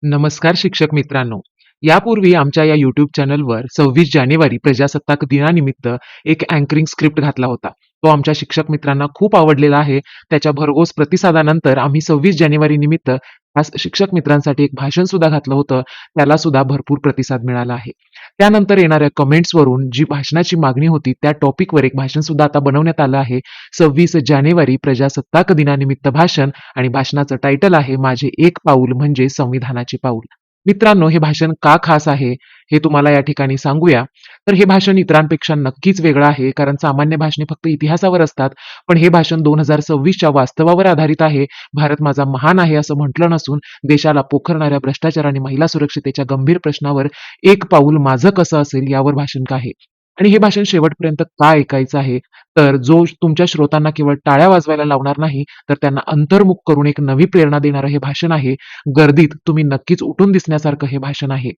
नमस्कार शिक्षक मित्रांनो. यापूर्वी आमच्या या YouTube चॅनलवर 26 जानेवारी प्रजासत्ताक दिनानिमित्त एक अँकरिंग स्क्रिप्ट घातला होता. तो आमच्या शिक्षक मित्रांना खूप आवडलेला आहे. त्याच्या भरघोस प्रतिसादानंतर आम्ही 26 जानेवारी निमित्त आज शिक्षक मित्रांसाठी एक भाषण सुद्धा घातलं होतं. त्याला सुद्धा भरपूर प्रतिसाद मिळाला आहे. त्यानंतर येणाऱ्या कमेंट्सवरून जी भाषणाची मागणी होती त्या टॉपिकवर एक भाषण सुद्धा आता बनवण्यात आलं आहे. 26 जानेवारी प्रजासत्ताक दिनानिमित्त भाषण आणि भाषणाचं टायटल आहे माझे एक पाऊल म्हणजे संविधानाचे पाऊल. मित्रांनो, हे भाषण का खास आहे हे तुम्हाला या ठिकाणी सांगूया. तर हे भाषण इतरांपेक्षा नक्कीच वेगळं आहे, कारण सामान्य भाषणे फक्त इतिहासावर असतात, पण हे भाषण 2026च्या वास्तवावर आधारित आहे. भारत माझा महान आहे असं म्हटलं नसून देशाला पोखरणाऱ्या भ्रष्टाचार आणि महिला सुरक्षितेच्या गंभीर प्रश्नावर एक पाऊल माझं कसं असेल यावर भाषण आहे. आणि हे भाषण शेवटपर्यंत का ऐकायचं आहे, तर जो तुमच्या श्रोतांना केवळ टाळ्या वाजवायला लावणार नाही, तर त्यांना अंतर्मुख करून एक नवी प्रेरणा देणारं हे भाषण आहे. गर्दीत तुम्ही नक्कीच उठून दिसण्यासारखं हे भाषण आहे.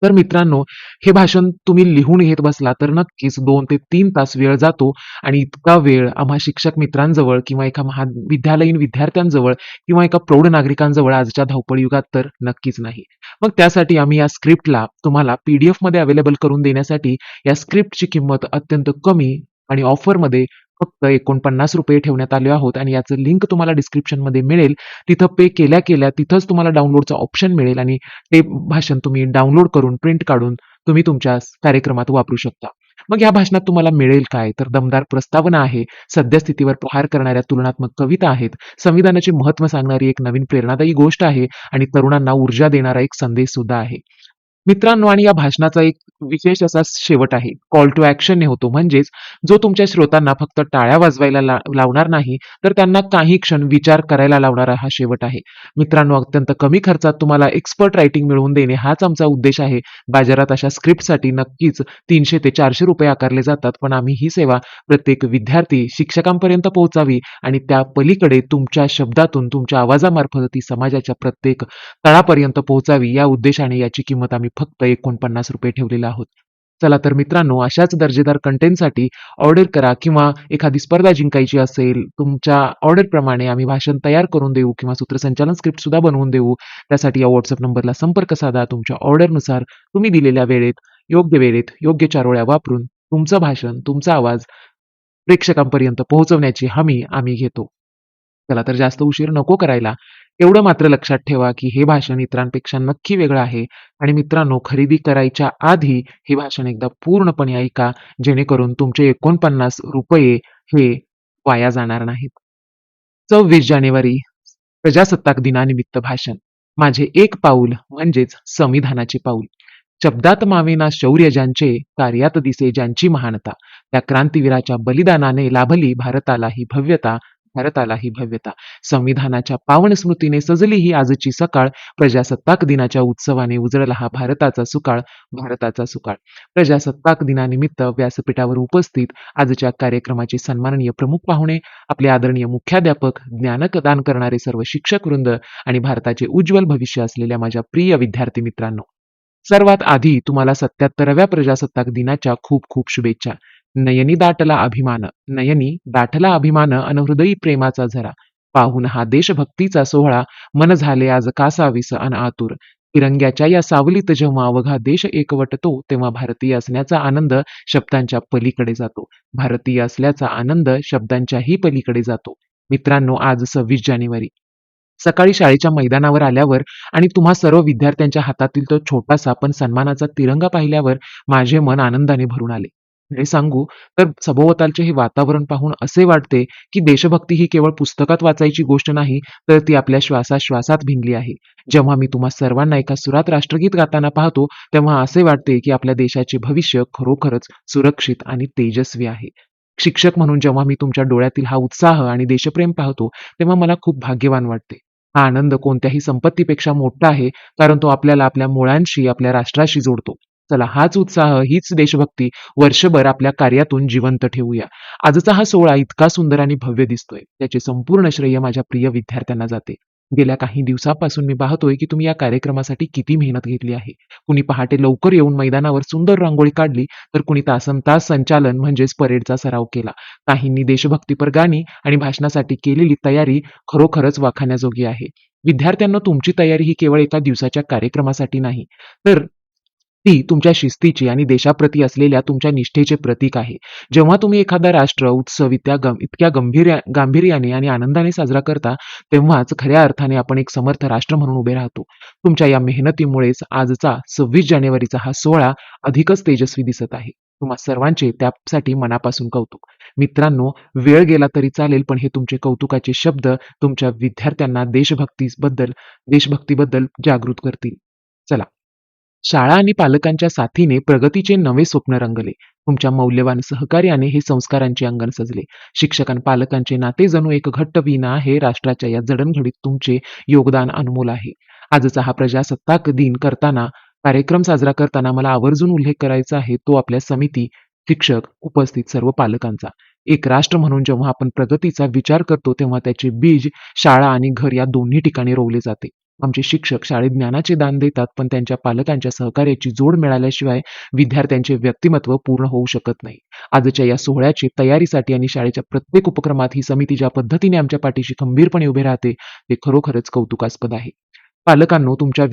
तर मित्रांनो, हे भाषण तुम्ही लिहून घेत बसला तर नक्कीच 2 ते 3 तास वेळ जातो आणि इतका वेळ आम्हा शिक्षक मित्रांजवळ किंवा एका महाविद्यालयीन विद्यार्थ्यांजवळ किंवा एका प्रौढ नागरिकांजवळ आजच्या धावपळ युगात तर नक्कीच नाही. मग त्यासाठी आम्ही या स्क्रिप्टला तुम्हाला PDF मध्ये अवेलेबल करून देण्यासाठी या स्क्रिप्टची किंमत अत्यंत कमी आणि ऑफरमध्ये फक्त ₹49 ठेवण्यात आले आहोत आणि याचं लिंक तुम्हाला डिस्क्रिप्शनमध्ये मिळेल. तिथं पे केल्या केल्या तिथंच तुम्हाला डाउनलोडचा ऑप्शन मिळेल आणि ते भाषण तुम्ही डाउनलोड करून प्रिंट काढून तुम्ही तुमच्या कार्यक्रमात वापरू शकता. मग या भाषणात तुम्हाला मिळेल काय, तर दमदार प्रस्तावना आहे, सद्यस्थितीवर प्रहार करणाऱ्या तुलनात्मक कविता आहेत, संविधानाचे महत्त्व सांगणारी एक नवीन प्रेरणादायी गोष्ट आहे आणि तरुणांना ऊर्जा देणारा एक संदेश सुद्धा आहे. मित्रांनो, आणि या भाषणाचा एक विशेष असा शेवट आहे. कॉल टू ॲक्शन होतो, म्हणजेच जो तुमच्या श्रोतांना फक्त टाळ्या वाजवायला लावणार नाही, तर त्यांना काही क्षण विचार करायला लावणारा हा शेवट आहे. मित्रांनो, अत्यंत कमी खर्चात तुम्हाला एक्सपर्ट रायटिंग मिळवून देणे हाच आमचा उद्देश आहे. बाजारात अशा स्क्रिप्टसाठी नक्कीच ₹300 ते ₹400 आकारले जातात, पण आम्ही ही सेवा प्रत्येक विद्यार्थी, शिक्षकांपर्यंत पोहोचावी आणि त्या पलीकडे तुमच्या शब्दातून, तुमच्या आवाजामार्फत ती समाजाच्या प्रत्येक तळापर्यंत पोहोचावी या उद्देशाने याची किंमत आम्ही फक्त ₹49 ठेवलेला आहोत. चला तर मित्रांनो, अशाच दर्जेदार कंटेंटसाठी ऑर्डर करा किंवा एखादी स्पर्धा जिंकायची असेल, तुमच्या ऑर्डरप्रमाणे आम्ही भाषण तयार करून देऊ किंवा सूत्रसंचालन स्क्रिप्ट सुद्धा बनवून देऊ. त्यासाठी या WhatsApp नंबरला संपर्क साधा. तुमच्या ऑर्डरनुसार तुम्ही दिलेल्या वेळेत, योग्य चारोळ्या वापरून तुमचं भाषण, तुमचा आवाज प्रेक्षकांपर्यंत पोहोचवण्याची हमी आम्ही घेतो. चला तर जास्त उशीर नको करायला. एवढं मात्र लक्षात ठेवा, की हे भाषण इतरांपेक्षा नक्की वेगळं आहे आणि मित्रांनो, खरेदी करायच्या आधी हे भाषण एकदा पूर्णपणे ऐका, जेणेकरून तुमचे ₹49 हे वाया जाणार नाहीत. 26 जानेवारी प्रजासत्ताक दिनानिमित्त भाषण. माझे एक पाऊल म्हणजेच संविधानाचे पाऊल. शब्दात मावेना शौर्य ज्यांचे, कार्यात दिसे ज्यांची महानता. त्या क्रांतीवीराच्या बलिदानाने लाभली भारताला ही भव्यता. संविधानाच्या पावन स्मृतीने सजली ही आजची सकाळ. प्रजासत्ताक दिनाच्या उत्सवाने उजळला हा भारताचा सुकाळ. प्रजासत्ताक दिनानिमित्त व्यासपीठावर उपस्थित आजच्या कार्यक्रमाचे सन्माननीय प्रमुख पाहुणे, आपले आदरणीय मुख्याध्यापक, ज्ञानदान करणारे सर्व शिक्षक वृंद आणि भारताचे उज्ज्वल भविष्य असलेल्या माझ्या प्रिय विद्यार्थी मित्रांनो, सर्वात आधी तुम्हाला 77व्या प्रजासत्ताक दिनाच्या खूप खूप शुभेच्छा. नयनी दाटला अभिमान अन हृदयी प्रेमाचा झरा. पाहून हा देशभक्तीचा सोहळा मन झाले आज कासावीस अन आतुर. तिरंग्याच्या या सावलीत जेव्हा अवघा देश एकवटतो, तेव्हा भारतीय असण्याचा आनंद शब्दांच्या पलीकडे जातो. भारतीय असल्याचा आनंद शब्दांच्याही पलीकडे जातो. मित्रांनो, आज 26 जानेवारी सकाळी शाळेच्या मैदानावर आल्यावर आणि तुम्हा सर्व विद्यार्थ्यांच्या हातातील तो छोटासा पण सन्मानाचा तिरंगा पाहिल्यावर माझे मन आनंदाने भरून आले. खरे सांगू तर सभोवतालचे हे वातावरण पाहून असे वाटते, की देशभक्ती ही केवळ पुस्तकात वाचायची गोष्ट नाही, तर ती आपल्या श्वासाश्वासात भिनली आहे. जेव्हा मी तुम्हा सर्वांना एका सुरात राष्ट्रगीत गाताना पाहतो, तेव्हा असे वाटते, की आपल्या देशाचे भविष्य खरोखरच सुरक्षित आणि तेजस्वी आहे. शिक्षक म्हणून जेव्हा मी तुमच्या डोळ्यातील हा उत्साह आणि देशप्रेम पाहतो, तेव्हा मला खूप भाग्यवान वाटते. हा आनंद कोणत्याही संपत्तीपेक्षा मोठा आहे, कारण तो आपल्याला आपल्या मुळांशी, आपल्या राष्ट्राशी जोडतो. चला, हाच उत्साह, हीच देशभक्ती वर्षभर आपल्या कार्यातून जिवंत ठेवूया. आजचा हा सोहळा इतका सुंदर आणि भव्य दिसतोय, त्याचे संपूर्ण श्रेय माझ्या प्रिय विद्यार्थ्यांना जाते. गेल्या काही दिवसापासून मी पाहतोय, की तुम्ही या कार्यक्रमासाठी किती मेहनत घेतली आहे. कुणी पहाटे लवकर येऊन मैदानावर सुंदर रांगोळी काढली, तर कुणी तासनतास संचालन म्हणजेच परेडचा सराव केला. काहींनी देशभक्तीपर गाणी आणि भाषणासाठी केलेली तयारी खरोखरच वाखाणण्याजोगी आहे. विद्यार्थ्यांनो, तुमची तयारी ही केवळ एका दिवसाच्या कार्यक्रमासाठी नाही, तर ती तुमच्या शिस्तीची आणि देशाप्रती असलेल्या तुमच्या निष्ठेचे प्रतीक आहे. जेव्हा तुम्ही एखादा राष्ट्र उत्सव इतक्या गांभीर्याने आणि आनंदाने साजरा करता, तेव्हाच खऱ्या अर्थाने आपण एक समर्थ राष्ट्र म्हणून उभे राहतो. तुमच्या या मेहनतीमुळेच आजचा 26 जानेवारीचा हा सोहळा अधिकच तेजस्वी दिसत आहे. तुम्हा सर्वांचे त्यासाठी मनापासून कौतुक. मित्रांनो, वेळ गेला तरी चालेल, पण हे तुमचे कौतुकाचे शब्द तुमच्या विद्यार्थ्यांना देशभक्तीबद्दल जागृत करतील. चला, शाळा आणि पालकांच्या साथीने प्रगतीचे नवे स्वप्न रंगले. तुमच्या मौल्यवान सहकार्याने हे संस्कारांचे अंगण सजले. शिक्षक आणि पालकांचे नाते जणू एक घट्ट विणा आहे. राष्ट्राच्या या जडणघडीत तुमचे योगदान अनमोल आहे. आजचा हा प्रजासत्ताक दिन कार्यक्रम साजरा करताना मला आवर्जून उल्लेख करायचा आहे तो आपल्या समिती, शिक्षक, उपस्थित सर्व पालकांचा. एक राष्ट्र म्हणून जेव्हा आपण प्रगतीचा विचार करतो, तेव्हा त्याचे बीज शाळा आणि घर या दोन्ही ठिकाणी रोवले जाते. आमचे शिक्षक शाळेत ज्ञानाचे दान देतात, पण त्यांच्या पालकांच्या सहकार्याची जोड मिळाल्याशिवाय विद्यार्थ्यांचे व्यक्तिमत्व पूर्ण होऊ शकत नाही. आजच्या या सोहळ्याची तयारीसाठी आणि शाळेच्या प्रत्येक उपक्रमात ही समिती ज्या पद्धतीने आमच्या पाठीशी खंबीरपणे उभे राहते, ते खरोखरच कौतुकास्पद आहे. पालकांनो, तुमच्या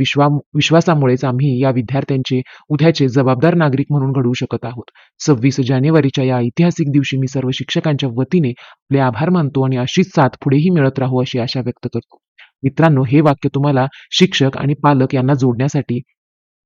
विश्वासामुळेच आम्ही या विद्यार्थ्यांचे उद्याचे जबाबदार नागरिक म्हणून घडवू शकत आहोत. 26 जानेवारीच्या या ऐतिहासिक दिवशी मी सर्व शिक्षकांच्या वतीने आपले आभार मानतो आणि अशीच साथ पुढेही मिळत राहू अशी आशा व्यक्त करतो. मित्रांनो, हे वाक्य तुम्हाला शिक्षक आणि पालक यांना जोडण्यासाठी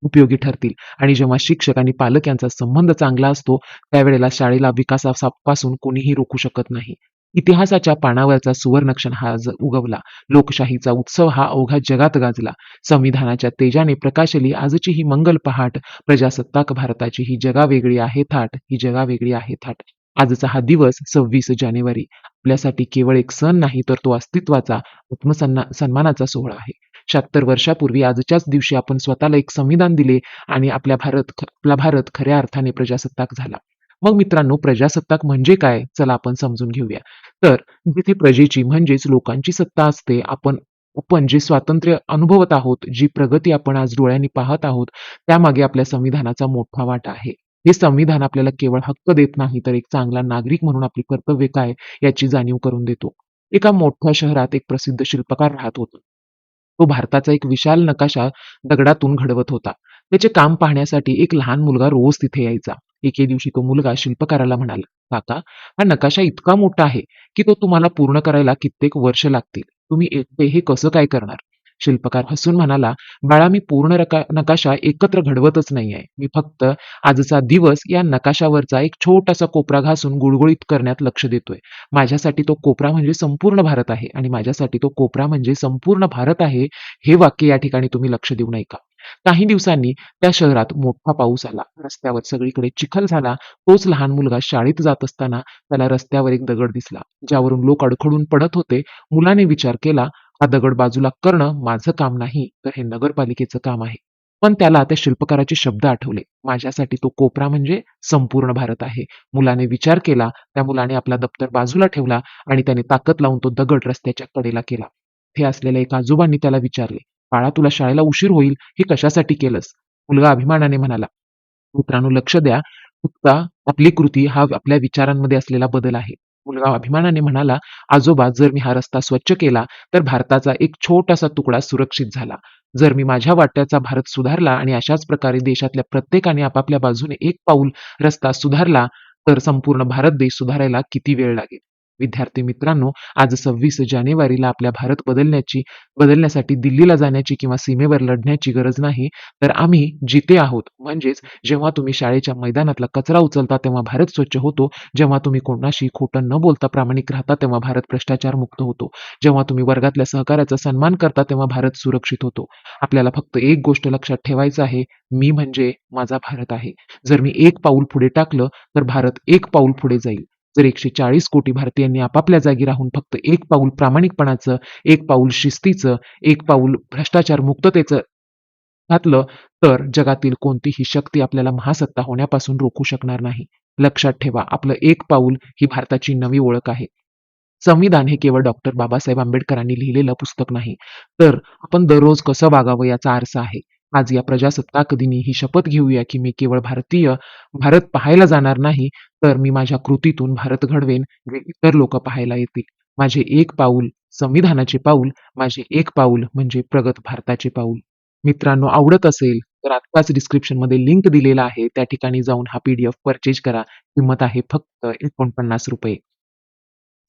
उपयोगी ठरतील. आणि जेव्हा शिक्षक आणि पालक यांचा संबंध चांगला असतो, त्यावेळेला शाळेला विकासापासून कोणीही रोखू शकत नाही. इतिहासाच्या पानावरचा सुवर्णक्षण हा आज उगवला. लोकशाहीचा उत्सव हा अवघ्या जगात गाजला. संविधानाच्या तेजाने प्रकाशली आजची ही मंगल पहाट. प्रजासत्ताक भारताची ही जगावेगळी आहे थाट, ही जगावेगळी आहे थाट. आजचा हा दिवस 26 जानेवारी आपल्यासाठी केवळ एक सण नाही, तर तो अस्तित्वाचा सन्मानाचा सोहळा आहे. 76 वर्षापूर्वी आजच्याच दिवशी आपण स्वतःला एक संविधान दिले आणि आपला भारत खऱ्या अर्थाने प्रजासत्ताक झाला. मग मित्रांनो, प्रजासत्ताक म्हणजे काय? चला आपण समजून घेऊया. तर जिथे प्रजेची म्हणजेच लोकांची सत्ता असते, आपण जे स्वातंत्र्य अनुभवत आहोत, जी प्रगती आपण आज डोळ्यांनी पाहत आहोत, त्यामागे आपल्या संविधानाचा मोठा वाटा आहे. हे संविधान आपल्याला केवळ हक्क देत नाही, तर एक चांगला नागरिक म्हणून आपली कर्तव्य काय याची जाणीव करून देतो. एका मोठ्या शहरात एक प्रसिद्ध शिल्पकार राहत होता. तो भारताचा एक विशाल नकाशा दगडातून घडवत होता. त्याचे काम पाहण्यासाठी एक लहान मुलगा रोज तिथे यायचा. एके दिवशी तो मुलगा शिल्पकाराला म्हणाला, "काका, हा नकाशा इतका मोठा आहे की तो तुम्हाला पूर्ण करायला कित्येक वर्ष लागतील. तुम्ही एकटे हे कसं काय करणार?" शिल्पकार हसून म्हणाला, "बाळा, मी पूर्ण नकाशा एकत्र घडवतच नाहीये. मी फक्त आजचा दिवस या नकाशावरचा एक छोटासा कोपरा घासून गुळगुळीत करण्यात लक्ष देतोय. माझ्यासाठी तो कोपरा म्हणजे संपूर्ण भारत आहे आणि माझ्यासाठी तो कोपरा म्हणजे संपूर्ण भारत आहे." हे वाक्य या ठिकाणी तुम्ही लक्ष देऊन ऐका. काही दिवसांनी त्या शहरात मोठा पाऊस आला. रस्त्यावर सगळीकडे चिखल झाला. तोच लहान मुलगा शाळेत जात असताना त्याला रस्त्यावर एक दगड दिसला, ज्यावरून लोक अडखळून पडत होते. मुलाने विचार केला, हा दगड बाजूला करणं माझं काम नाही, तर हे नगरपालिकेचं काम आहे. पण त्याला त्या शिल्पकाराचे शब्द आठवले, माझ्यासाठी तो कोपरा म्हणजे संपूर्ण भारत आहे. मुलाने विचार केला. त्या मुलाने आपला दप्तर बाजूला ठेवला आणि त्याने ताकद लावून तो दगड रस्त्याच्या कडेला केला. ते असलेल्या एका आजोबांनी त्याला विचारले, "बाळा, तुला शाळेला उशीर होईल, हे कशासाठी केलंस?" मुलगा अभिमानाने म्हणाला, "मित्रांनो, लक्ष द्या, फक्त आपली कृती हा आपल्या विचारांमध्ये असलेला बदल आहे." मुलगा अभिमानाने म्हणाला, "आजोबा, जर मी हा रस्ता स्वच्छ केला, तर भारताचा एक छोटासा तुकडा सुरक्षित झाला. जर मी माझ्या वाट्याचा भारत सुधारला आणि अशाच प्रकारे देशातल्या प्रत्येकाने आपापल्या बाजूने एक पाऊल रस्ता सुधारला, तर संपूर्ण भारत देश सुधारायला किती वेळ लागेल?" विद्यार्थी मित्रांनो, आज 26 जानेवारीला आपल्या भारत बदलण्यासाठी दिल्लीला जाण्याची किंवा सीमेवर लढण्याची गरज नाही, तर आम्ही जिथे आहोत, म्हणजेच जेव्हा तुम्ही शाळेच्या मैदानातला कचरा उचलता तेव्हा भारत स्वच्छ होतो. जेव्हा तुम्ही कोणाशी खोटं न बोलता प्रामाणिक राहता तेव्हा भारत भ्रष्टाचार मुक्त होतो. जेव्हा तुम्ही वर्गातल्या सहकार्याचा सन्मान करता तेव्हा भारत सुरक्षित होतो. आपल्याला फक्त एक गोष्ट लक्षात ठेवायचं आहे, मी म्हणजे माझा भारत आहे. जर मी एक पाऊल पुढे टाकलं, तर भारत एक पाऊल पुढे जाईल. जर 140 कोटी भारतीयांनी आपापल्या जागी राहून फक्त एक पाऊल प्रामाणिकपणाचं, एक पाऊल शिस्तीचं, एक पाऊल भ्रष्टाचार मुक्ततेचं घातलं, तर जगातील कोणतीही शक्ती आपल्याला महासत्ता होण्यापासून रोखू शकणार नाही. लक्षात ठेवा, आपलं एक पाऊल ही भारताची नवी ओळख आहे. संविधान हे केवळ डॉक्टर बाबासाहेब आंबेडकरांनी लिहिलेलं पुस्तक नाही, तर आपण दररोज कसं वागावं याचा आरसा आहे. आज या प्रजासत्ताक दिनी ही शपथ घेऊया की मी केवळ भारत पाहायला जाणार नाही, तर मी माझ्या कृतीतून भारत घडवेन, जे इतर लोक पाहायला येतील. माझे एक पाऊल संविधानाचे पाऊल माझे एक पाऊल म्हणजे प्रगत भारताचे पाऊल. मित्रांनो, आवडत असेल तर आत्ताच डिस्क्रिप्शनमध्ये लिंक दिलेला आहे. त्या ठिकाणी जाऊन हा PDF परचेज करा. किंमत आहे फक्त ₹49.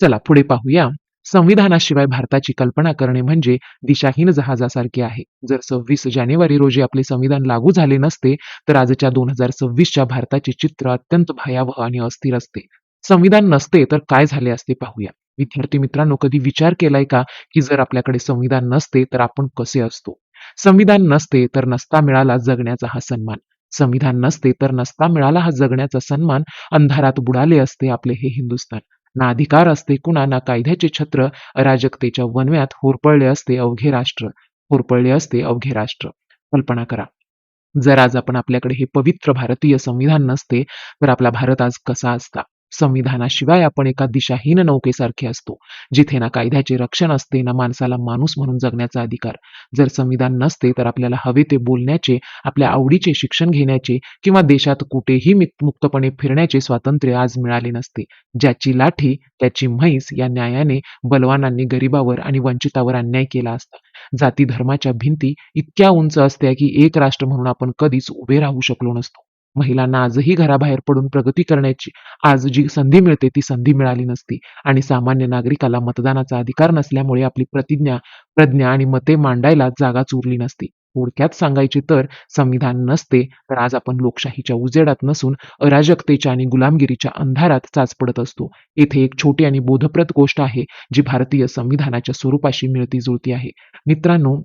चला पुढे पाहूया. संविधानाशिवाय भारताची कल्पना करणे म्हणजे दिशाहीन जहाजासारखे आहे. जर 26 जानेवारी रोजी आपले संविधान लागू झाले नसते, तर आजच्या 2026च्या भारताचे चित्र अत्यंत भयावह आणि अस्थिर असते. संविधान नसते तर काय झाले असते पाहूया. विद्यार्थी मित्रांनो, कधी विचार केलाय का, की जर आपल्याकडे संविधान नसते तर आपण कसे असतो? संविधान नसते तर नसता मिळाला जगण्याचा हा सन्मान. संविधान नसते तर नसता मिळाला हा जगण्याचा सन्मान. अंधारात बुडाले असते आपले हे हिंदुस्थान. ना अधिकार असते कुणा, ना कायद्याचे छत्र, अराजकतेच्या वणव्यात होरपळले असते अवघे राष्ट्र. होरपळले असते अवघे राष्ट्र. कल्पना करा, जर आज आपल्याकडे हे पवित्र भारतीय संविधान नसते, तर आपला भारत आज कसा असता? संविधानाशिवाय आपण एका दिशाहीन नौकेसारखे असतो, जिथे ना कायद्याचे रक्षण असते, ना माणसाला माणूस म्हणून जगण्याचा अधिकार. जर संविधान नसते, तर आपल्याला हवे ते बोलण्याचे, आपल्या आवडीचे शिक्षण घेण्याचे किंवा देशात कुठेही मुक्तपणे फिरण्याचे स्वातंत्र्य आज मिळाले नसते. ज्याची लाठी त्याची म्हैस या न्यायाने बलवानांनी गरिबावर आणि वंचितावर अन्याय केला असता. जाती धर्माच्या भिंती इतक्या उंच असत्या की एक राष्ट्र म्हणून आपण कधीच उभे राहू शकलो नसतो. महिलांना आजही घराबाहेर पडून प्रगती करण्याची आज जी संधी मिळते ती संधी मिळाली नसती आणि सामान्य नागरिकाला मतदानाचा अधिकार नसल्यामुळे आपली प्रज्ञा आणि मते मांडायला जागाच उरली नसती. थोडक्यात सांगायचे तर संविधान नसते तर आज आपण लोकशाहीच्या उजेडात नसून अराजकतेच्या आणि गुलामगिरीच्या अंधारात चाचपडत असतो. येथे एक छोटी आणि बोधप्रद गोष्ट आहे जी भारतीय संविधानाच्या स्वरूपाशी मिळती जुळती आहे. मित्रांनो,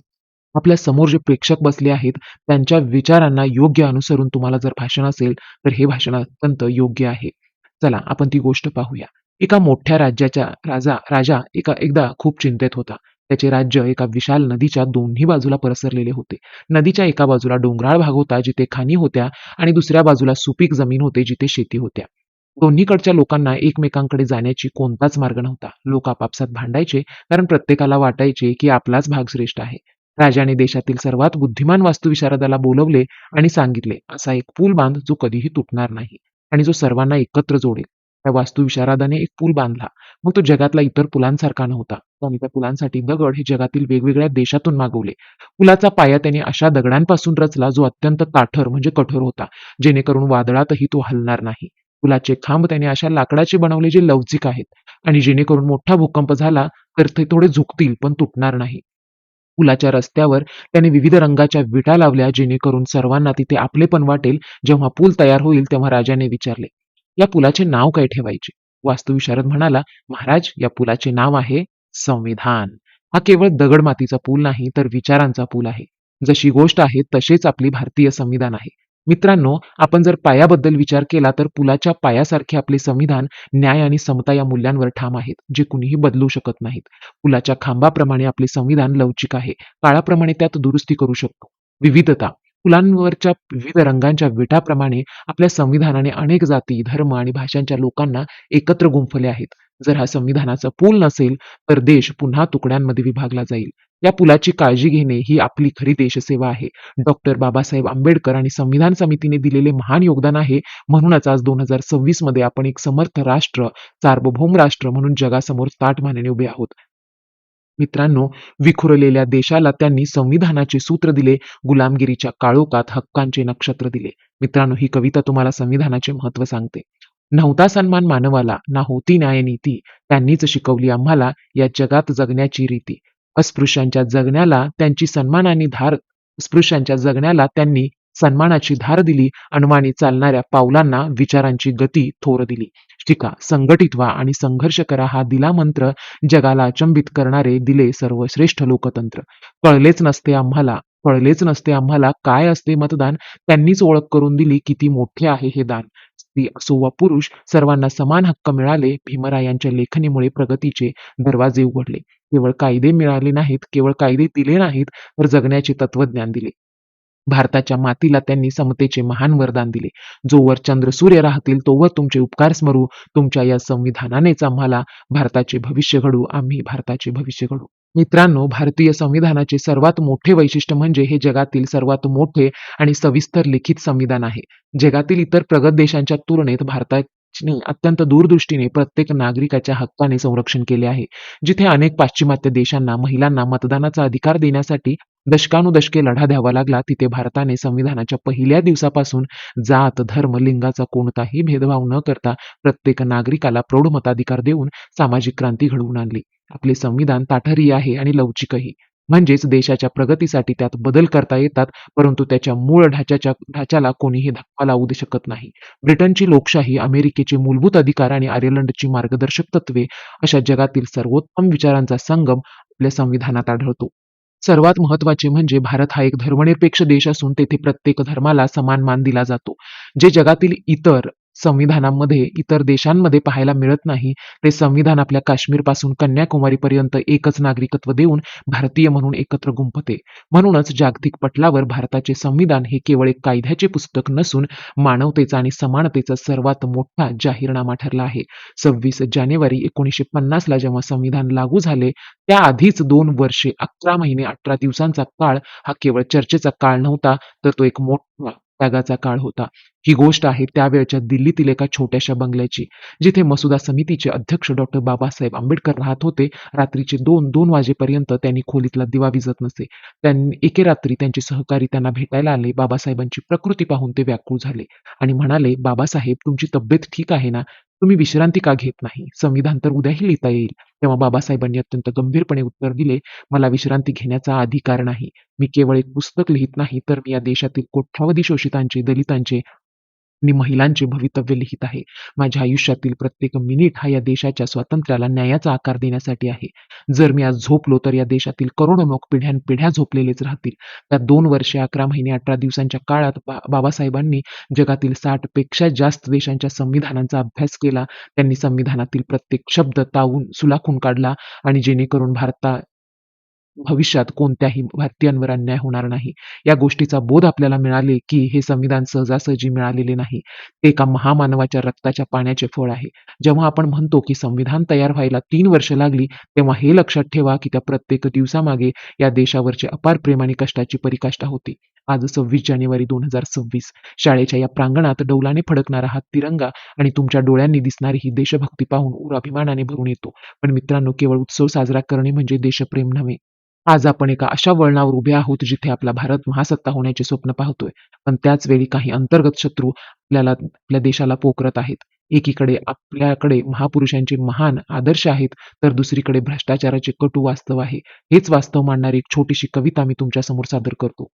आपल्या समोर जे प्रेक्षक बसले आहेत त्यांच्या विचारांना योग्य अनुसरून तुम्हाला जर भाषण असेल तर हे भाषण अत्यंत योग्य आहे. चला आपण ती गोष्ट पाहूया. एका मोठ्या राज्याचा राजा एकदा खूप चिंतेत होता. त्याचे राज्य एका विशाल नदीच्या दोन्ही बाजूला पसरलेले होते. नदीच्या एका बाजूला डोंगराळ भाग होता जिथे खाणी होत्या आणि दुसऱ्या बाजूला सुपीक जमीन होते जिथे शेती होत्या. दोन्हीकडच्या लोकांना एकमेकांकडे जाण्याची कोणताच मार्ग नव्हता. लोक आपापसात भांडायचे कारण प्रत्येकाला वाटायचे की आपलाच भाग श्रेष्ठ आहे. राजाने देशातील सर्वात बुद्धिमान वास्तुविशारदाला बोलवले आणि सांगितले, असा एक पूल बांध जो कधीही तुटणार नाही आणि जो सर्वांना एकत्र जोडेल. त्या वास्तुविशारदाने एक पूल बांधला. मग तो जगातला इतर पुलांसारखा नव्हता. त्याने त्या पुलांसाठी दगड हे जगातील वेगवेगळ्या देशातून मागवले. पुलाचा पाया त्याने अशा दगडांपासून रचला जो अत्यंत ताठर म्हणजे कठोर होता, जेणेकरून वादळातही तो हलणार नाही. पुलाचे खांब त्याने अशा लाकडाचे बनवले जे लवचिक आहेत आणि जेणेकरून मोठा भूकंप झाला तर ते थोडे झुकतील पण तुटणार नाही. पुलाच्या रस्त्यावर त्याने विविध रंगाच्या विटा लावल्या जेणेकरून सर्वांना तिथे आपलेपण वाटेल. जेव्हा पूल तयार होईल तेव्हा राजाने विचारले, या पुलाचे नाव काय ठेवायचे? वास्तुविशारद म्हणाला, महाराज, या पुलाचे नाव आहे संविधान. हा केवळ दगडमातीचा पूल नाही तर विचारांचा पूल आहे. जशी गोष्ट आहे तसेच आपली भारतीय संविधान आहे. मित्रांनो, आपण जर पायाबद्दल विचार केला तर पुलाच्या पायासारखे आपले संविधान न्याय आणि समता या मूल्यांवर ठाम आहेत, जे कुणीही बदलू शकत नाहीत. पुलाच्या खांबाप्रमाणे आपले संविधान लवचिक आहे. काळाप्रमाणे त्यात दुरुस्ती करू शकतो. विविधता, फुलांवरच्या विविध रंगांच्या विटाप्रमाणे आपल्या संविधानाने अनेक जाती, धर्म आणि भाषांच्या लोकांना एकत्र गुंफले आहेत. जर हा संविधानाचा पूल नसेल तर देश पुन्हा तुकड्यांमध्ये विभागला जाईल. या पुलाची काळजी घेणे ही आपली खरी देशसेवा आहे. डॉक्टर बाबासाहेब आंबेडकर आणि संविधान समितीने दिलेले महान योगदान आहे. म्हणूनच आज 2026 मध्ये आपण एक समर्थ राष्ट्र, सार्वभौम राष्ट्र म्हणून जगासमोर ताठ मानेने उभे आहोत. मित्रांनो, विखुरलेल्या देशाला त्यांनी संविधानाचे सूत्र दिले, गुलामगिरीच्या काळोखात हक्कांचे नक्षत्र दिले. मित्रांनो, ही कविता तुम्हाला संविधानाचे महत्त्व सांगते. नव्हता सन्मान मानवाला, ना होती न्यायनीती, त्यांनीच शिकवली आम्हाला या जगात जगण्याची रीती. अस्पृश्यांच्या जगण्याला त्यांची सन्मानाची धार अस्पृश्यांच्या जगण्याला त्यांनी सन्मानाची धार दिली. अनवाणी चालणाऱ्या पावलांना विचारांची गती थोर दिली. शिका, संघटित व्हा आणि संघर्ष करा हा दिला मंत्र. जगाला अचंबित करणारे दिले सर्वश्रेष्ठ लोकतंत्र. कळलेच नसते आम्हाला काय असते मतदान. त्यांनीच ओळख करून दिली किती मोठे आहे हे दान. स्त्री असो वा पुरुष सर्वांना समान हक्क मिळाले. भीमरायांच्या लेखणीमुळे प्रगतीचे दरवाजे उघडले. केवळ कायदे मिळाले नाहीत, केवळ कायदे दिले नाहीत, तर जगण्याचे तत्वज्ञान दिले. भारताच्या मातीला त्यांनी समतेचे महान वरदान दिले. जोवर चंद्र सूर्य राहतील तोवर तुमचे उपकार स्मरू. तुमच्या या संविधानानेच आम्हाला भारताचे भविष्य घडू. आम्ही भारताचे भविष्य घडू. मित्रांनो, भारतीय संविधानाचे सर्वात मोठे वैशिष्ट्य म्हणजे हे जगातील सर्वात मोठे आणि सविस्तर लिखित संविधान आहे. जगातील इतर प्रगत देशांच्या तुलनेत नी अत्यंत दूरदृष्टीने प्रत्येक नागरिकाच्या हक्काने संरक्षण केले आहे. जिथे अनेक पाश्चिमात्य देशांना महिलांना मतदानाचा अधिकार देण्यासाठी दशकानुदशके लढा द्यावा लागला, तिथे भारताने संविधानाच्या पहिल्या दिवसापासून जात, धर्म, लिंगाचा कोणताही भेदभाव न करता प्रत्येक नागरिकाला प्रौढ मताधिकार देऊन सामाजिक क्रांती घडवून आणली. आपले संविधान ताठरही आहे आणि लवचिकही. म्हणजेच देशाच्या प्रगतीसाठी त्यात बदल करता येतात, परंतु त्याच्या मूळ ढाच्याला कोणीही धक्का लावू शकत नाही. ब्रिटनची लोकशाही, अमेरिकेचे मूलभूत अधिकार आणि आयर्लंडची मार्गदर्शक तत्त्वे अशा जगातील सर्वोत्तम विचारांचा संगम आपल्या संविधानात आढळतो. सर्वात महत्त्वाचे म्हणजे भारत हा एक धर्मनिरपेक्ष देश असून तेथे प्रत्येक धर्माला समान मान दिला जातो. जे जगातील इतर देशांमध्ये पाहायला मिळत नाही, ते संविधान आपल्या काश्मीरपासून कन्याकुमारीपर्यंत एकच नागरिकत्व देऊन भारतीय म्हणून एकत्र गुंफते. म्हणूनच जागतिक पटलावर भारताचे संविधान हे केवळ एक कायद्याचे पुस्तक नसून मानवतेचा आणि समानतेचा सर्वात मोठा जाहीरनामा ठरला आहे. 26 जानेवारी 1950 ला जेव्हा संविधान लागू झाले, त्याआधीच 2 वर्षे 11 महिने 18 दिवसांचा काळ हा केवळ चर्चेचा काळ नव्हता, तर तो एक मोठा त्यागाचा काळ होता. ही गोष्ट आहे त्यावेळच्या दिल्लीतील एका छोट्याशा बंगल्याची, जिथे मसुदा समितीचे अध्यक्ष डॉ. बाबासाहेब आंबेडकर राहत होते. रात्रीचे 2 वाजेपर्यंत त्यांनी खोलीतला दिवा विझत नसे. एके रात्री त्यांचे सहकारी त्यांना भेटायला आले. बाबासाहेबांची प्रकृती पाहून ते व्याकुळ झाले आणि म्हणाले, "बाबासाहेब, तुमची तब्येत ठीक आहे ना? तुम्ही विश्रांती का घेत नाही? संविधान तर उद्याही लिहिता येईल." तेव्हा बाबासाहेबांनी अत्यंत गंभीरपणे उत्तर दिले, "मला विश्रांती घेण्याचा अधिकार नाही. मी केवळ एक पुस्तक लिहित नाही, तर मी या देशातील कोट्यावधी शोषितांचे, दलितांचे आणि महिलांचे भवितव्य लिहित आहे. माझ्या आयुष्यातील प्रत्येक मिनिट हा या देशाच्या स्वातंत्र्याला न्यायाचा आकार देण्यासाठी आहे. जर मी आज झोपलो तर या देशातील करोडो लोक पिढ्यानपिढ्या झोपलेलेच राहतील." त्या 2 वर्षे 11 महिने 18 दिवसांच्या काळात बाबासाहेबांनी जगातील 60 पेक्षा जास्त देशांच्या संविधानांचा अभ्यास केला. त्यांनी संविधानातील प्रत्येक शब्द सुलाखून काढला आणि जेणेकरून भविष्यात कोणत्याही भारतीयांवर अन्याय होणार नाही. या गोष्टीचा बोध आपल्याला मिळाले, की हे संविधान सहजासहजी मिळालेले नाही. ते एका महामानवाच्या रक्ताच्या पाण्याचे फळ आहे. जेव्हा आपण म्हणतो, की संविधान तयार व्हायला 3 वर्ष लागली, तेव्हा हे लक्षात ठेवा, की त्या प्रत्येक दिवसामागे या देशावरचे अपार प्रेम आणि कष्टाची पराकाष्ठा होती. आज 26 जानेवारी 2026 शाळेच्या या प्रांगणात डौलाने फडकणारा हा तिरंगा आणि तुमच्या डोळ्यांनी दिसणारी ही देशभक्ती पाहून ऊर अभिमानाने भरून येतो. पण मित्रांनो, केवळ उत्सव साजरा करणे म्हणजे देशप्रेम नव्हे. आज आपण एका अशा वळणावर उभे आहोत, जिथे आपला भारत महासत्ता होण्याचे स्वप्न पाहतोय. पण त्याच वेळी काही अंतर्गत शत्रू आपल्या देशाला पोखरत आहेत. एकीकडे आपल्याकडे महापुरुषांचे महान आदर्श आहेत, तर दुसरीकडे भ्रष्टाचाराचे कटू वास्तव आहे. हेच वास्तव मांडणारी एक छोटीशी कविता मी तुमच्यासमोर सादर करतो.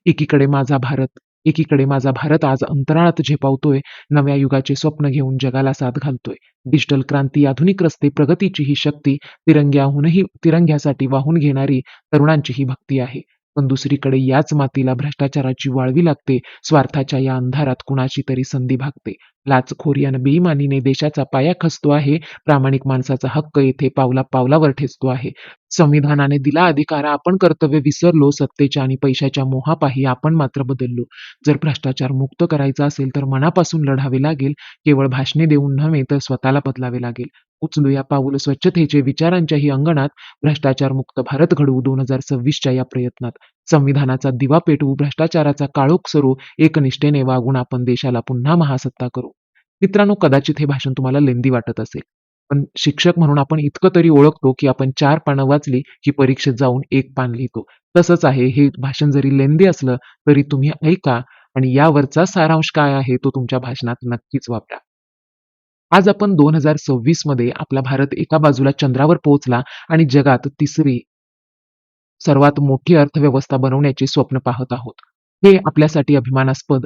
एकीकडे माझा भारत एकीकडे माझा भारत आज अंतराळात झेपावतोय, नव्या युगाचे स्वप्न घेऊन जगाला साद घालतोय. डिजिटल क्रांती, आधुनिक रस्ते, प्रगतीची ही शक्ती, तिरंग्यासाठी वाहून घेणारी तरुणांची ही भक्ती आहे. पण दुसरीकडे याच मातीला भ्रष्टाचाराची वाळवी लागते. स्वार्थाच्या या अंधारात कुणाची तरी संधी भागते. लाचखोरी आणि बेईमानीने देशाचा पाया खचतो आहे. प्रामाणिक माणसाचा हक्क येथे पावलापावलावर ठेचतो आहे. संविधानाने दिला अधिकार, आपण कर्तव्य विसरलो. सत्तेच्या आणि पैशाच्या मोहापायी आपण मात्र बदललो. जर भ्रष्टाचार मुक्त करायचा असेल तर मनापासून लढावे लागेल. केवळ भाषणे देऊन नव्हे, तर स्वतःला बदलावे लागेल. उचलूया पाऊल स्वच्छतेचे, विचारांच्याही अंगणात. भ्रष्टाचार मुक्त भारत घडवू 2026च्या या प्रयत्नात. संविधानाचा दिवा पेटवू, भ्रष्टाचाराचा काळोख सरू. एकनिष्ठेने वागून आपण देशाला पुन्हा महासत्ता करू. मित्रांनो, कदाचित हे भाषण तुम्हाला लेंदी वाटत असेल, पण शिक्षक म्हणून आपण इतकं तरी ओळखतो, की आपण 4 पानं वाचली की परीक्षेत जाऊन 1 पान लिहितो. तसंच आहे हे भाषण. जरी लेंदी असलं तरी तुम्ही ऐका आणि यावरचा सारांश काय आहे तो तुमच्या भाषणात नक्कीच वापरा. आज आपण 2026 मध्ये आपला भारत एका बाजूला चंद्रावर पोहोचला आणि जगात तिसरी सर्वात मोठी अर्थव्यवस्था बनवण्याचे स्वप्न पाहत आहोत. हे आपल्यासाठी अभिमानास्पद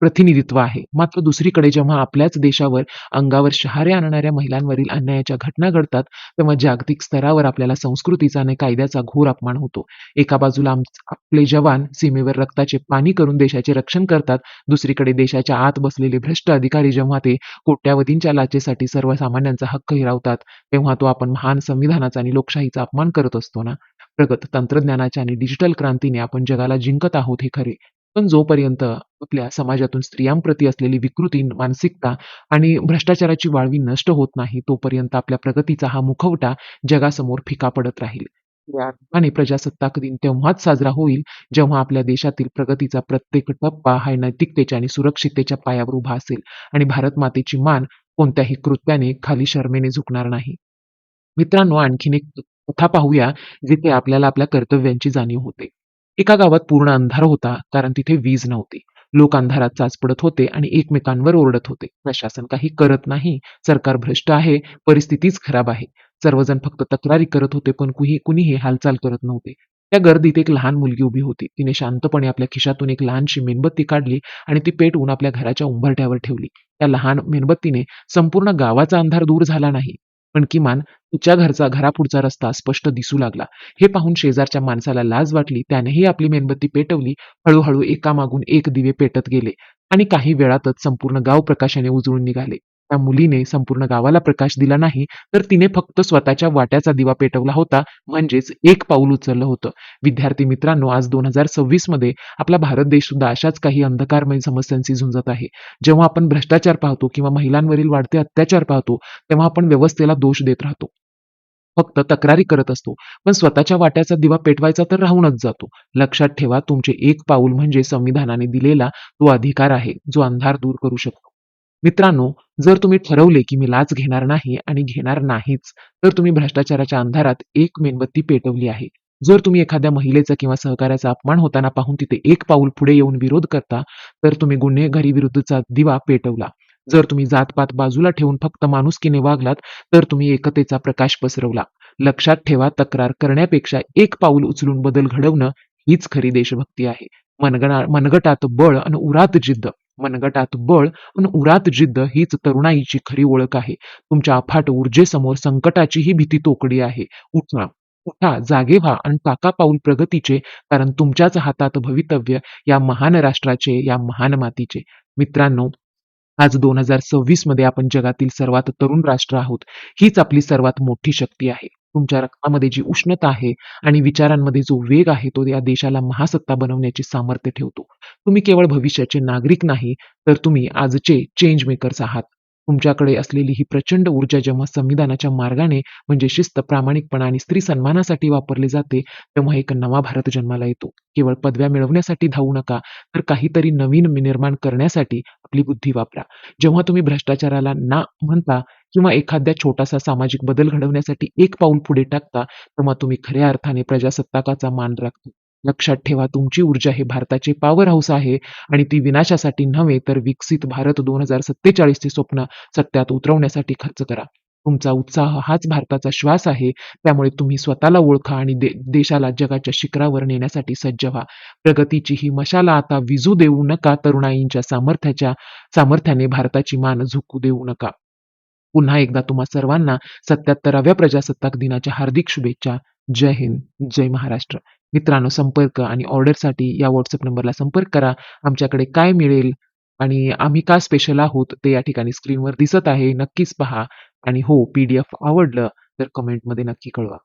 प्रतिनिधित्व आहे. मात्र दुसरीकडे जेव्हा आपल्याच देशावर अंगावर शहारे आणणाऱ्या महिलांवरील अन्यायाच्या घटना घडतात, तेव्हा जागतिक स्तरावर आपल्याला संस्कृतीचा आणि कायद्याचा घोर अपमान होतो. एका बाजूला आपले जवान सीमेवर रक्ताचे पाणी करून देशाचे रक्षण करतात, दुसरीकडे देशाच्या आत बसलेले भ्रष्ट अधिकारी जेव्हा ते कोट्यावधींच्या लाचेसाठी सर्वसामान्यांचा हक्क हिरावतात, तेव्हा तो आपण महान संविधानाचा आणि लोकशाहीचा अपमान करत असतो ना. प्रगत तंत्रज्ञानाच्या आणि डिजिटल क्रांतीने आपण जगाला जिंकत आहोत हे खरे, पण जोपर्यंत आपल्या समाजातून स्त्रियांप्रती असलेली विकृती मानसिकता आणि भ्रष्टाचाराची वाळवी नष्ट होत नाही, तोपर्यंत आपल्या प्रगतीचा हा मुखवटा जगासमोर फिका पडत राहील. या अर्थाने प्रजासत्ताक दिन तेव्हाच साजरा होईल, जेव्हा आपल्या देशातील प्रगतीचा प्रत्येक टप्पा हा नैतिकतेच्या आणि सुरक्षिततेच्या पायावर उभा असेल आणि भारत मातेची मान कोणत्याही कृत्याने खाली शरमेने झुकणार नाही. मित्रांनो, आणखीन एक कथा पाहूया, जिथे आपल्याला आपल्या कर्तव्यांची जाणीव होते. एका गावात पूर्ण अंधार होता, कारण तिथे वीज नव्हती. लोक अंधारात चाचपडत होते आणि एकमेकांवर ओरडत होते. प्रशासन काही करत नाही, सरकार भ्रष्ट आहे, परिस्थितीच खराब आहे. सर्वजण फक्त तक्रारी करत होते, पण कुणीही हालचाल करत नव्हते. त्या गर्दीत एक लहान मुलगी उभी होती. तिने शांतपणे आपल्या खिशातून एक लहानशी मेणबत्ती काढली आणि ती पेटवून आपल्या घराच्या उंबरठ्यावर ठेवली. त्या लहान मेणबत्तीने संपूर्ण गावाचा अंधार दूर झाला नाही, पण किमान तिच्या घरापुढचा रस्ता स्पष्ट दिसू लागला. हे पाहून शेजारच्या माणसाला लाज वाटली. त्यानेही आपली मेणबत्ती पेटवली. हळूहळू एकामागून एक दिवे पेटत गेले आणि काही वेळातच संपूर्ण गाव प्रकाशाने उजळून निघाले. त्या मुलीने संपूर्ण गावाला प्रकाश दिला नाही, तर तिने फक्त स्वतःच्या वाट्याचा दिवा पेटवला होता, म्हणजेच एक पाऊल उचललं होतं. विद्यार्थी मित्रांनो, आज 2026 मध्ये आपला भारत देश सुद्धा अशाच काही अंधकारमय समस्यांशी झुंजत आहे. जेव्हा आपण भ्रष्टाचार पाहतो किंवा महिलांवरील वाढते अत्याचार पाहतो, तेव्हा आपण व्यवस्थेला दोष देत राहतो. फक्त तक्रारी करत असतो, पण स्वतःच्या वाट्याचा दिवा पेटवायचा तर राहूनच जातो. लक्षात ठेवा, तुमचे एक पाऊल म्हणजे संविधानाने दिलेला तो अधिकार आहे, जो अंधार दूर करू शकतो. मित्रांनो, जर तुम्ही ठरवले की मी लाच घेणार नाही आणि घेणार नाहीच, तर तुम्ही भ्रष्टाचाराच्या अंधारात एक मेणबत्ती पेटवली आहे. जर तुम्ही एखाद्या महिलेचा किंवा सहकार्याचा अपमान होताना पाहून तिथे एक पाऊल पुढे येऊन विरोध करता, तर तुम्ही गुन्हेगारी विरुद्धचा दिवा पेटवला. जर तुम्ही जात-पात बाजूला ठेवून फक्त माणुसकीने वागलात, तर तुम्ही एकतेचा प्रकाश पसरवला. लक्षात ठेवा, तक्रार करण्यापेक्षा एक पाऊल उचलून बदल घडवणं हीच खरी देशभक्ती आहे. मनगटात बळ अन् उरात जिद्द, मनगटात बळ अन् उरात जिद्द हीच तरुणाईची खरी ओळख आहे. तुमच्या अफाट ऊर्जेसमोर संकटाचीही भीती तोकडी आहे. उठा, उठा, जागे व्हा आणि टाका पाऊल प्रगतीचे, कारण तुमच्याच हातात भवितव्य या महान राष्ट्राचे, या महान मातीचे. मित्रांनो, आज 2026 मध्ये आपण जगातील सर्वात तरुण राष्ट्र आहोत. हीच आपली सर्वात मोठी शक्ती आहे. तुमच्या रक्तामध्ये जी उष्णता आहे आणि विचारांमध्ये जो वेग आहे, तो या देशाला महासत्ता बनवण्याचे सामर्थ्य ठेवतो. तुम्ही केवळ भविष्याचे नागरिक नाही, तर तुम्ही आजचे चेंज मेकर्स आहात. तुमच्याकडे असलेली ही प्रचंड ऊर्जा जेव्हा संविधानाच्या मार्गाने म्हणजे शिस्त, प्रामाणिकपणा आणि स्त्री सन्मानासाठी वापरली जाते, तेव्हा एक नवा भारत जन्माला येतो. केवळ पदव्या मिळवण्यासाठी धावू नका, तर काहीतरी नवीन निर्माण करण्यासाठी आपली बुद्धी वापरा. जेव्हा तुम्ही भ्रष्टाचाराला ना म्हणता किंवा एखाद्या छोटासा सामाजिक बदल घडवण्यासाठी एक पाऊल पुढे टाकता, तेव्हा तुम्ही खऱ्या अर्थाने प्रजासत्ताकाचा मान राखता. लक्षात ठेवा, तुमची ऊर्जा हे भारताचे पॉवर हाऊस आहे आणि ती विनाशासाठी नव्हे, तर विकसित भारत 2047 चे स्वप्न सत्यात उतरवण्यासाठी खर्च करा. तुमचा उत्साह हाच भारताचा श्वास आहे. त्यामुळे तुम्ही स्वतःला ओळखा आणि देशाला जगाच्या शिखरावर नेण्यासाठी सज्ज व्हा. प्रगतीची ही मशाल आता विझू देऊ नका. तरुणाईच्या सामर्थ्याने भारताची मान झुकू देऊ नका. पुन्हा एकदा तुम्हा सर्वांना 77व्या प्रजासत्ताक दिनाच्या हार्दिक शुभेच्छा. जय हिंद, जय महाराष्ट्र. मित्रांनो, संपर्क आणि ऑर्डरसाठी या व्हॉट्सअप नंबरला संपर्क करा. आमच्याकडे काय मिळेल आणि आम्ही का स्पेशल आहोत ते या ठिकाणी स्क्रीनवर दिसत आहे. नक्कीच पहा आणि हो, PDF आवडलं तर कमेंटमध्ये नक्की कळवा.